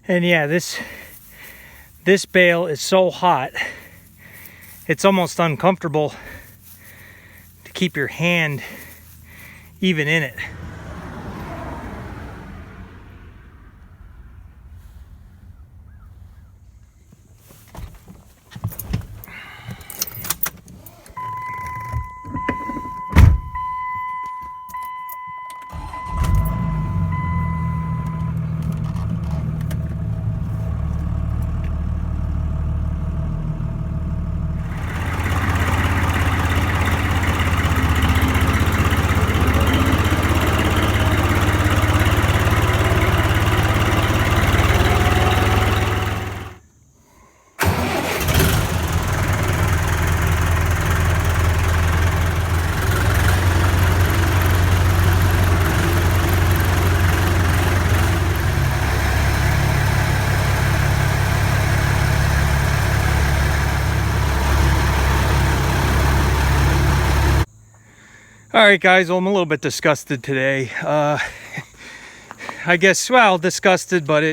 And yeah, this bale is so hot, it's almost uncomfortable to keep your hand even in it. All right, guys, well, I'm a little bit disgusted today. I guess, well, disgusted, but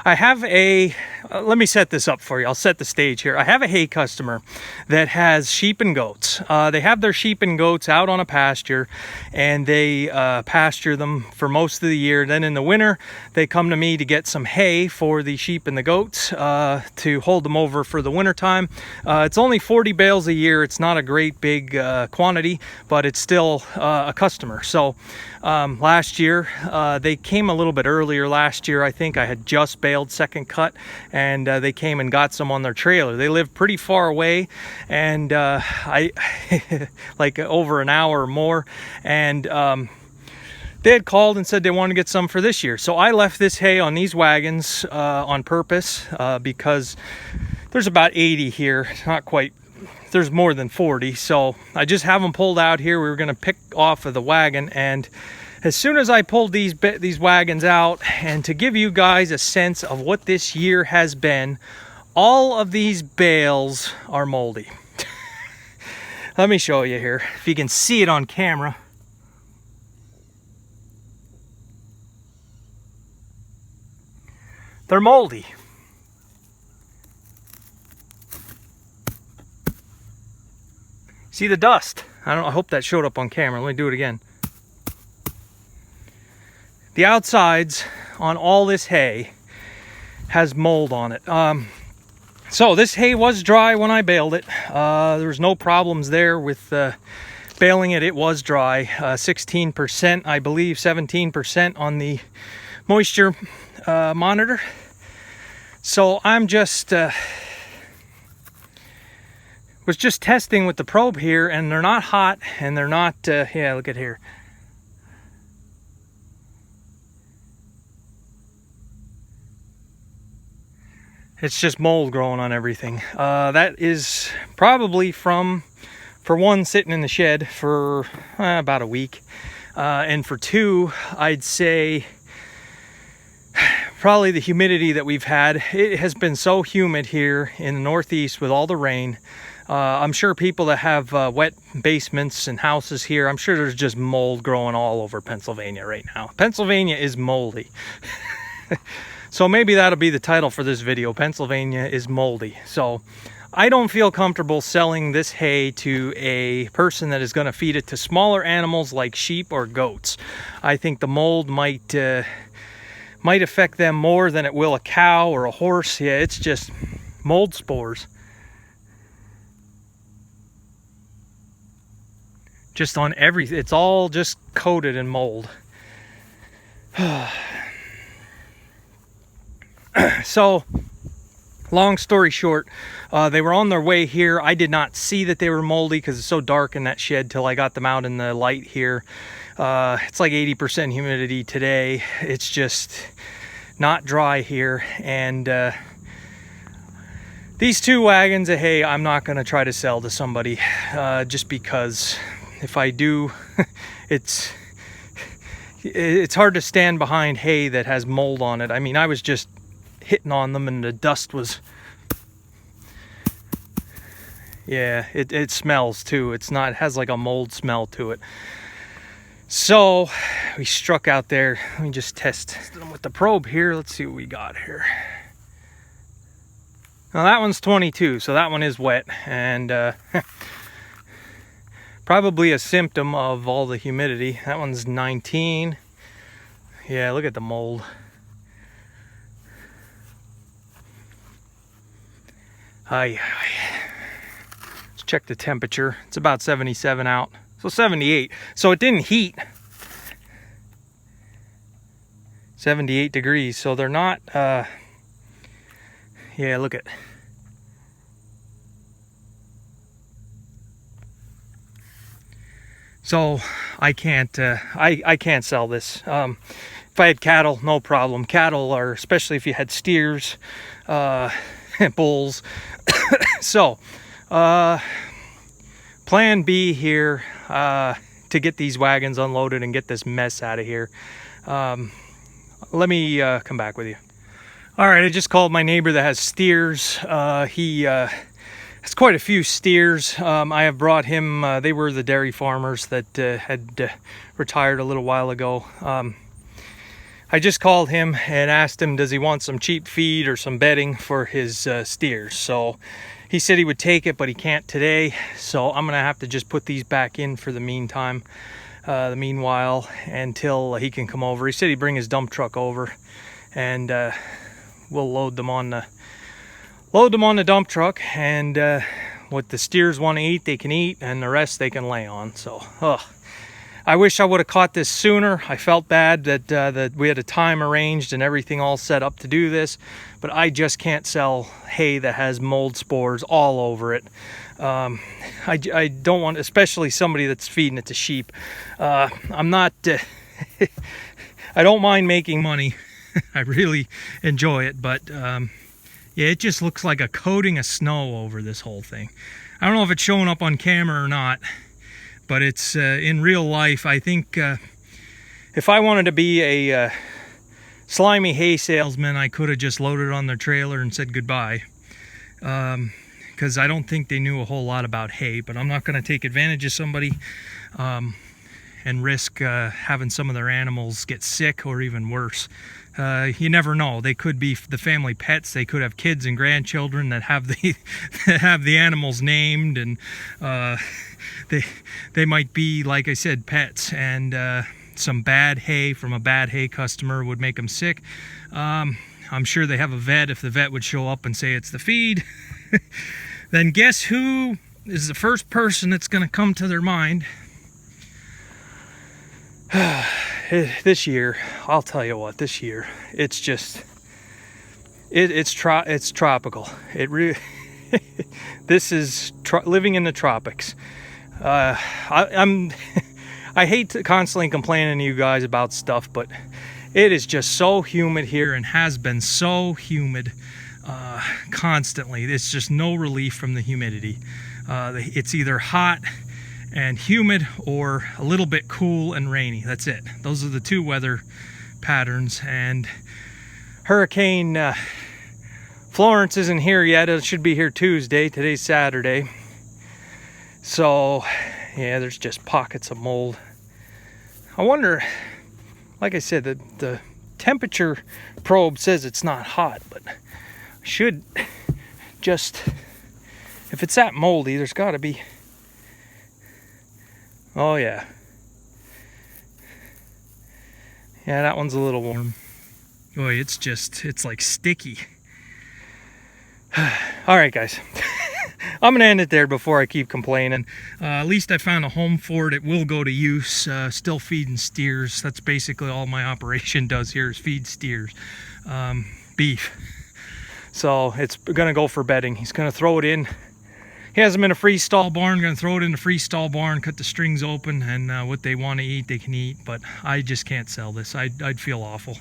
I have a, let me set this up for you. I'll set the stage here. I have a hay customer that has sheep and goats. They have their sheep and goats out on a pasture, and they pasture them for most of the year. Then in the winter, they come to me to get some hay for the sheep and the goats to hold them over for the winter time. It's only 40 bales a year. It's not a great big quantity, but it's still a customer. So last year, they came a little bit earlier last year. I think I had just baled second cut, and they came and got some on their trailer. They live pretty far away, and I like over an hour or more, and they had called and said they wanted to get some for this year. So I left this hay on these wagons on purpose because there's about 80 here, not quite. There's more than 40, so I just have them pulled out here. We were going to pick off of the wagon, and as soon as I pulled these wagons out, and to give you guys a sense of what this year has been, all of these bales are moldy. Let me show you here, if you can see it on camera. They're moldy. See the dust? I hope that showed up on camera. Let me do it again. The outsides on all this hay has mold on it. So this hay was dry when I baled it. There was no problems there with baling it. It was dry. 16%, I believe, 17% on the moisture monitor. So I'm just was just testing with the probe here, and they're not hot, and they're not yeah, look at here. It's just mold growing on everything. That is probably for one, sitting in the shed for about a week, and for two, I'd say probably the humidity that we've had. It has been so humid here in the Northeast with all the rain. I'm sure people that have wet basements and houses here, I'm sure there's just mold growing all over Pennsylvania right now. Pennsylvania is moldy. So maybe that'll be the title for this video. Pennsylvania is moldy. So I don't feel comfortable selling this hay to a person that is going to feed it to smaller animals like sheep or goats. I think the mold might affect them more than it will a cow or a horse. Yeah, it's just mold spores. Just on everything. It's all just coated in mold. So, long story short, they were on their way here. I did not see that they were moldy because it's so dark in that shed till I got them out in the light here. It's like 80% humidity today. It's just not dry here. And these two wagons of hay, I'm not going to try to sell to somebody just because if I do, it's hard to stand behind hay that has mold on it. I mean, I was just hitting on them and the dust was, yeah, it smells too. It has like a mold smell to it. So we struck out there. Let me just test them with the probe here. Let's see what we got here. Now that one's 22, so that one is wet, and probably a symptom of all the humidity. That one's 19. Yeah, look at the mold. Let's check the temperature. It's about 77 out, so 78. So it didn't heat. 78 degrees, so they're not, yeah, look at. So I can't, I can't sell this. If I had cattle, no problem. Cattle are, especially if you had steers, bulls. So, plan B here, to get these wagons unloaded and get this mess out of here. Let me come back with you. All right, I just called my neighbor that has steers. He has quite a few steers. I have brought him, they were the dairy farmers that had retired a little while ago. I just called him and asked him, does he want some cheap feed or some bedding for his steers? So he said he would take it, but he can't today. So I'm gonna have to just put these back in for the meantime. Meanwhile, until he can come over. He said he'd bring his dump truck over, and we'll load them on the dump truck, and what the steers want to eat, they can eat, and the rest they can lay on. So, I wish I would have caught this sooner. I felt bad that we had a time arranged and everything all set up to do this, but I just can't sell hay that has mold spores all over it. I don't want, especially somebody that's feeding it to sheep. I'm not, I don't mind making money. I really enjoy it, but yeah, it just looks like a coating of snow over this whole thing. I don't know if it's showing up on camera or not, but it's in real life. I think if I wanted to be a slimy hay salesman, I could have just loaded on their trailer and said goodbye. Because I don't think they knew a whole lot about hay, but I'm not going to take advantage of somebody and risk having some of their animals get sick or even worse. You never know. They could be the family pets. They could have kids and grandchildren that have the that have the animals named, and they might be, like I said, pets, and some bad hay from a bad hay customer would make them sick. I'm sure they have a vet. If the vet would show up and say it's the feed, then guess who is the first person that's going to come to their mind? This year, I'll tell you what, this year, it's just, it's tropical. It really, this is living in the tropics. I hate to constantly complaining to you guys about stuff, but it is just so humid here, and has been so humid constantly. It's just no relief from the humidity. It's either hot and humid or a little bit cool and rainy. That's it. Those are the two weather patterns. And Hurricane Florence isn't here yet. It should be here Tuesday. Today's Saturday. So yeah, there's just pockets of mold. I wonder, like I said, the temperature probe says it's not hot, but I should just, if it's that moldy, there's got to be. Oh yeah. Yeah, that one's a little warm. Boy, it's like sticky. All right, guys. I'm gonna end it there before I keep complaining. At least I found a home for it. It will go to use. Still feeding steers. That's basically all my operation does here is feed steers. Beef. So it's gonna go for bedding. He's gonna throw it in. He has them in a freestall barn. Gonna throw it in the freestall barn, cut the strings open, and what they want to eat, they can eat. But I just can't sell this. I'd feel awful.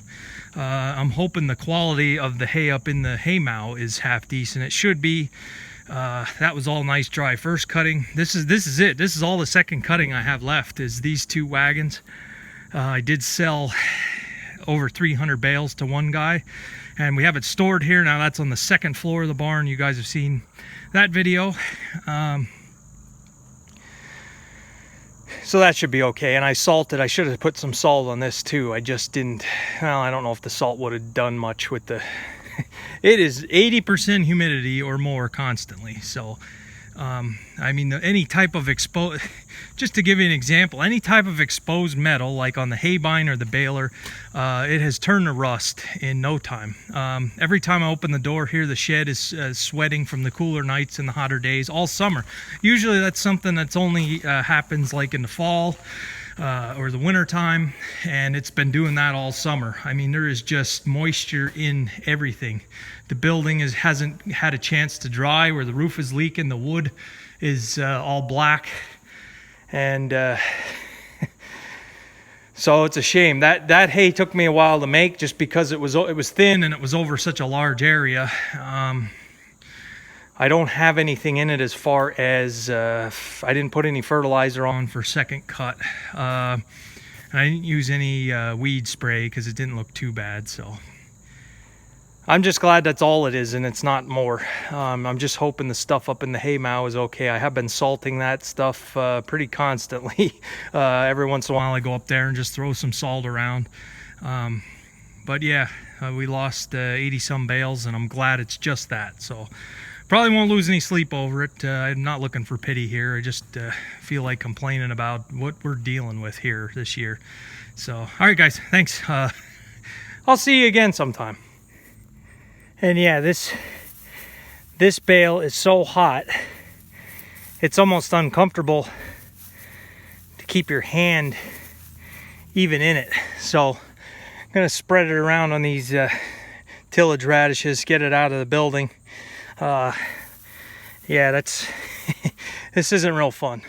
I'm hoping the quality of the hay up in the hay mow is half decent. It should be. That was all nice dry first cutting. This is it. This is all the second cutting I have left is these two wagons. I did sell over 300 bales to one guy, and we have it stored here now. That's on the second floor of the barn. You guys have seen that video. So that should be okay. And I salted. I should have put some salt on this too. I just didn't. Well, I don't know if the salt would have done much with the... It is 80% humidity or more constantly. So, I mean, any type of exposed... Just to give you an example, any type of exposed metal, like on the hay bine or the baler, it has turned to rust in no time. Every time I open the door here, the shed is sweating from the cooler nights and the hotter days all summer. Usually that's something that's only happens like in the fall or the winter time, and it's been doing that all summer. I mean, there is just moisture in everything. The building hasn't had a chance to dry, where the roof is leaking, the wood is all black. And so it's a shame that hay took me a while to make, just because it was thin and it was over such a large area. I don't have anything in it as far as I didn't put any fertilizer on for second cut. I didn't use any weed spray because it didn't look too bad. So I'm just glad that's all it is and it's not more. I'm just hoping the stuff up in the hay mow is okay. I have been salting that stuff pretty constantly. Every once in a while I go up there and just throw some salt around. But yeah, we lost 80 some bales, and I'm glad it's just that. So probably won't lose any sleep over it. I'm not looking for pity here. I just feel like complaining about what we're dealing with here this year. So, all right, guys, thanks. I'll see you again sometime. And yeah, this bale is so hot, it's almost uncomfortable to keep your hand even in it. So I'm gonna spread it around on these tillage radishes, get it out of the building. Yeah, that's this isn't real fun.